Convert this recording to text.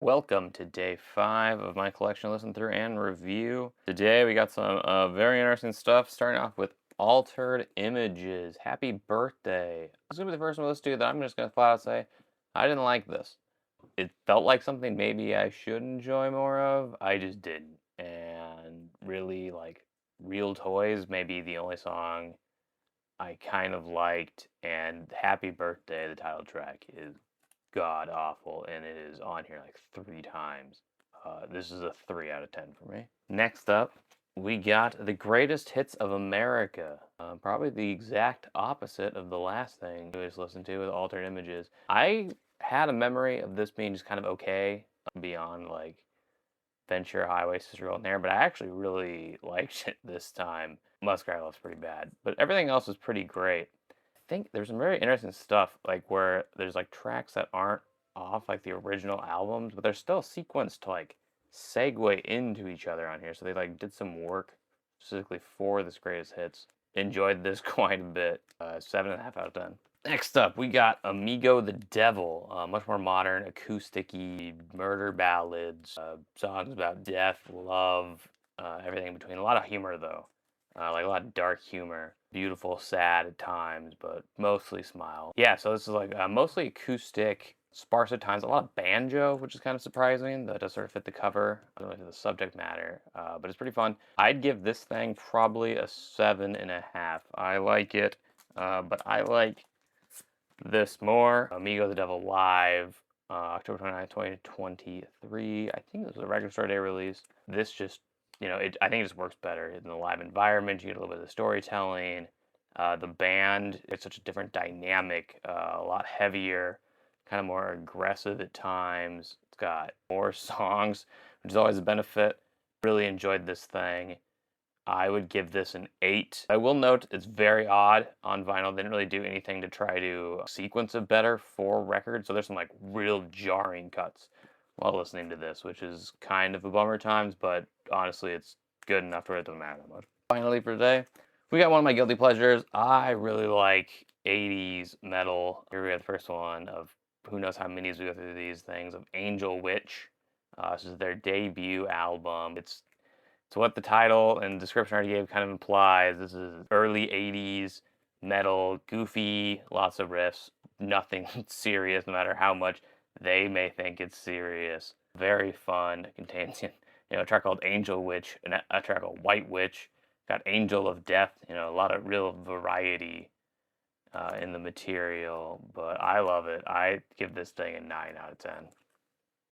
Welcome to day 5 of my collection listen through and review. Today we got some very interesting stuff, starting off with Altered Images. Happy birthday. This is going to be the first one of those two that I'm just going to flat out say, I didn't like this. It felt like something maybe I should enjoy more of. I just didn't. And really, like, Real Toys may be the only song I kind of liked. And Happy Birthday, the title track, is god awful, and it is on here like 3 times. This is a 3 out of 10 for me. Next up, we got the greatest hits of America. Probably the exact opposite of the last thing we just listened to with Altered Images. I had a memory of this being just kind of okay beyond like Ventura Highway Sister in there, but I actually really liked it this time. Muskrat Love's pretty bad, but everything else is pretty great. I think there's some very interesting stuff, like where there's like tracks that aren't off like the original albums, but they're still sequenced to like segue into each other on here. So they like did some work specifically for this greatest hits. Enjoyed this quite a bit. 7.5 out of 10. Next up, we got Amigo the Devil, much more modern, acoustic-y murder ballads, songs about death, love, everything in between. A lot of humor though, like a lot of dark humor. Beautiful, sad at times, but mostly smile. Yeah, so this is like mostly acoustic, sparse at times. A lot of banjo, which is kind of surprising. That does sort of fit the cover, not really the subject matter, but it's pretty fun. I'd give this thing probably a 7.5. I like it, but I like this more. Amigo the Devil Live, October 29th, 2023. I think this was a Record Store Day release. This just, I think it just works better in the live environment. You get a little bit of the storytelling. The band, it's such a different dynamic, a lot heavier, kind of more aggressive at times. It's got more songs, which is always a benefit. Really enjoyed this thing. I would give this an 8. I will note it's very odd on vinyl. They didn't really do anything to try to sequence it better for record, so there's some like real jarring cuts while listening to this, which is kind of a bummer at times, but honestly, it's good enough for it doesn't matter that much. Finally for today, we got one of my guilty pleasures. I really like 80s metal. Here we have the first one of who knows how many as we go through these things of Angel Witch. This is their debut album. It's what the title and description I already gave kind of implies. This is early 80s metal, goofy, lots of riffs, nothing serious, no matter how much they may think it's serious. Very fun. It contains, a track called Angel Witch, and a track called White Witch. Got Angel of Death, a lot of real variety in the material, but I love it. I give this thing a 9 out of 10.